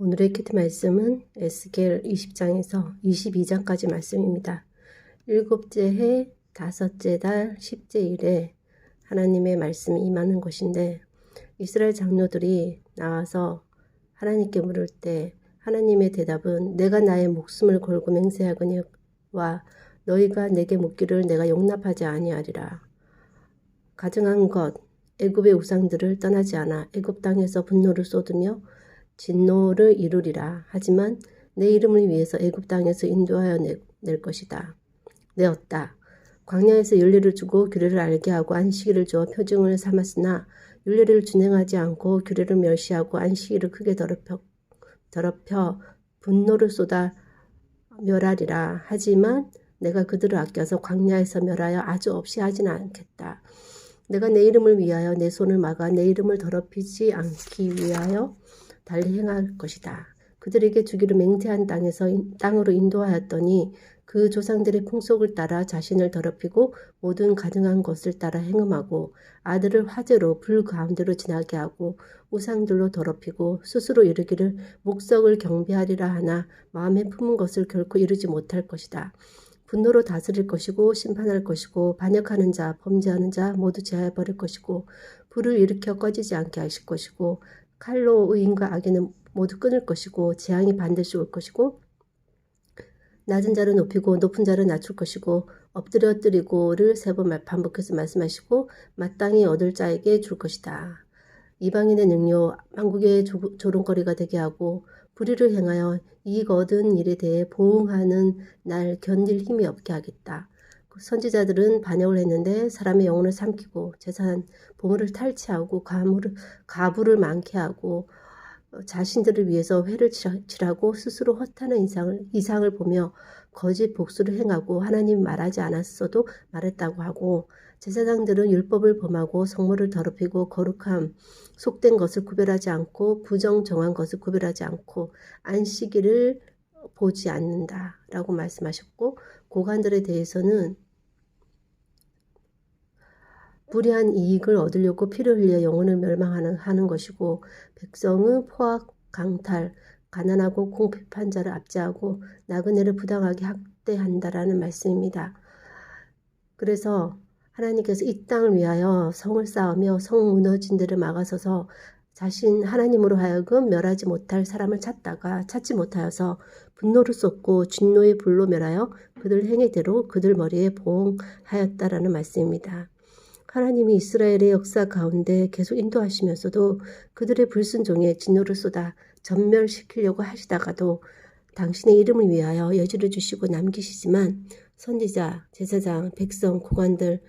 오늘의 큐티 말씀은 에스겔 20장에서 22장까지 말씀입니다. 일곱째 해, 다섯째 달, 10째 일에 하나님의 말씀이 임하는 것인데, 이스라엘 장로들이 나와서 하나님께 물을 때 하나님의 대답은 내가 나의 목숨을 걸고 맹세하거니와 너희가 내게 묻기를 내가 용납하지 아니하리라. 가증한 것, 애굽의 우상들을 떠나지 않아 애굽 땅에서 분노를 쏟으며 진노를 이루리라. 하지만 내 이름을 위해서 애굽 땅에서 인도하여 낼 것이다. 내었다. 광야에서 윤례를 주고 규례를 알게 하고 안식일을 주어 표징을 삼았으나 윤례를 준행하지 않고 규례를 멸시하고 안식일을 크게 더럽혀 분노를 쏟아 멸하리라. 하지만 내가 그들을 아껴서 광야에서 멸하여 아주 없이 하지는 않겠다. 내가 내 이름을 위하여 내 손을 막아 내 이름을 더럽히지 않기 위하여 달리 행할 것이다. 그들에게 주기로 맹세한 땅으로 인도하였더니 그 조상들의 풍속을 따라 자신을 더럽히고 모든 가증한 것을 따라 행음하고 아들을 화재로 불 가운데로 지나게 하고 우상들로 더럽히고 스스로 이르기를 목석을 경배하리라 하나 마음에 품은 것을 결코 이루지 못할 것이다. 분노로 다스릴 것이고 심판할 것이고 반역하는 자, 범죄하는 자 모두 제하여 버릴 것이고 불을 일으켜 꺼지지 않게 하실 것이고 칼로 의인과 악인은 모두 끊을 것이고 재앙이 반드시 올 것이고 낮은 자를 높이고 높은 자를 낮출 것이고 엎드려뜨리고를 3번 반복해서 말씀하시고 마땅히 얻을 자에게 줄 것이다. 이방인의 능력, 만국의 조롱거리가 되게 하고 불의를 행하여 이익 얻은 일에 대해 보응하는 날 견딜 힘이 없게 하겠다. 선지자들은 반역을 했는데 사람의 영혼을 삼키고 재산, 보물을 탈취하고 가부를 많게 하고 자신들을 위해서 회를 칠하고 스스로 허탄한 이상을 보며 거짓 복수를 행하고 하나님 말하지 않았어도 말했다고 하고 제사장들은 율법을 범하고 성물을 더럽히고 거룩함, 속된 것을 구별하지 않고 부정정한 것을 구별하지 않고 안식일을 보지 않는다라고 말씀하셨고 고관들에 대해서는 불의한 이익을 얻으려고 피를 흘려 영혼을 멸망하는 것이고 백성은 포악, 강탈, 가난하고 공핍한 자를 압제하고 나그네를 부당하게 학대한다라는 말씀입니다. 그래서 하나님께서 이 땅을 위하여 성을 쌓으며 성 무너진 데를 막아서서 자신 하나님으로 하여금 멸하지 못할 사람을 찾지 못하여서 분노를 쏟고 진노의 불로 멸하여 그들 행위대로 그들 머리에 보응하였다라는 말씀입니다. 하나님이 이스라엘의 역사 가운데 계속 인도하시면서도 그들의 불순종에 진노를 쏟아 전멸시키려고 하시다가도 당신의 이름을 위하여 여지를 주시고 남기시지만 선지자, 제사장, 백성, 고관들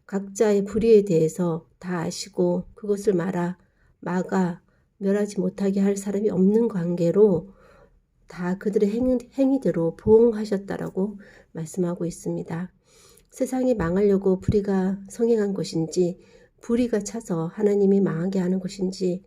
각자의 불의에 대해서 다 아시고 그것을 막아 멸하지 못하게 할 사람이 없는 관계로 다 그들의 행위대로 보응하셨다라고 말씀하고 있습니다. 세상이 망하려고 불의가 성행한 것인지 불의가 차서 하나님이 망하게 하는 것인지는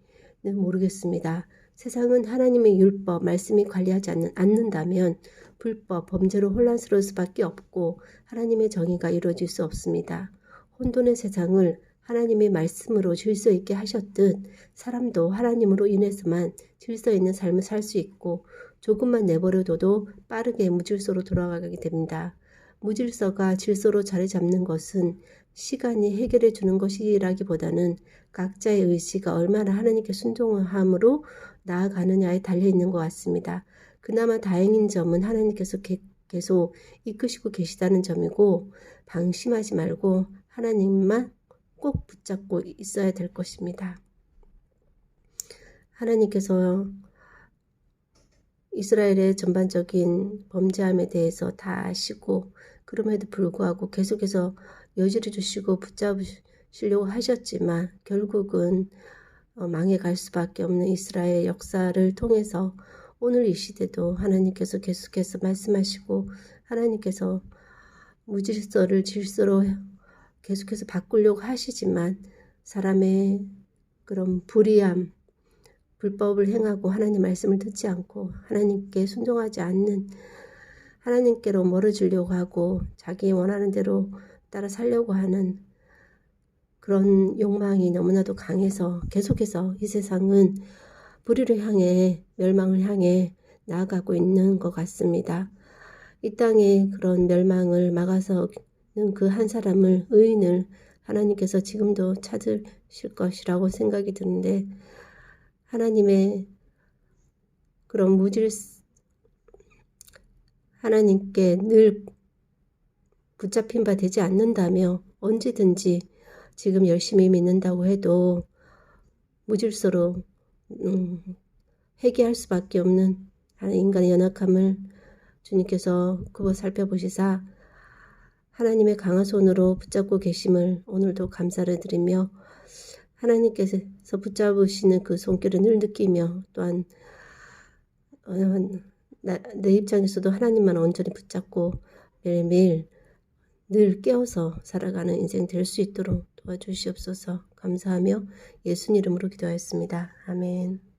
모르겠습니다. 세상은 하나님의 율법, 말씀이 관리하지 않는다면 불법, 범죄로 혼란스러울 수밖에 없고 하나님의 정의가 이루어질 수 없습니다. 혼돈의 세상을 하나님의 말씀으로 질서 있게 하셨듯 사람도 하나님으로 인해서만 질서 있는 삶을 살 수 있고 조금만 내버려둬도 빠르게 무질서로 돌아가게 됩니다. 무질서가 질서로 자리 잡는 것은 시간이 해결해 주는 것이라기보다는 각자의 의지가 얼마나 하나님께 순종함으로 나아가느냐에 달려있는 것 같습니다. 그나마 다행인 점은 하나님께서 계속 이끄시고 계시다는 점이고 방심하지 말고 하나님만 꼭 붙잡고 있어야 될 것입니다. 하나님께서 이스라엘의 전반적인 범죄함에 대해서 다 아시고 그럼에도 불구하고 계속해서 여지를 주시고 붙잡으시려고 하셨지만 결국은 망해갈 수밖에 없는 이스라엘 역사를 통해서 오늘 이 시대도 하나님께서 계속해서 말씀하시고 하나님께서 무질서를 질서로 계속해서 바꾸려고 하시지만 사람의 그런 불의함, 불법을 행하고 하나님 말씀을 듣지 않고 하나님께 순종하지 않는 하나님께로 멀어지려고 하고 자기 원하는 대로 따라 살려고 하는 그런 욕망이 너무나도 강해서 계속해서 이 세상은 불의를 향해, 멸망을 향해 나아가고 있는 것 같습니다. 이 땅의 그런 멸망을 막아서는 그 한 사람을, 의인을 하나님께서 지금도 찾으실 것이라고 생각이 드는데, 하나님의 그런 하나님께 늘 붙잡힌 바 되지 않는다며 언제든지 지금 열심히 믿는다고 해도 무질서로 회개할 수밖에 없는 인간의 연약함을 주님께서 그거 살펴보시사 하나님의 강한 손으로 붙잡고 계심을 오늘도 감사를 드리며, 하나님께서 붙잡으시는 그 손길을 늘 느끼며, 또한 내 입장에서도 하나님만 온전히 붙잡고 매일매일 늘 깨어서 살아가는 인생 될 수 있도록 도와주시옵소서. 감사하며 예수님 이름으로 기도하였습니다. 아멘.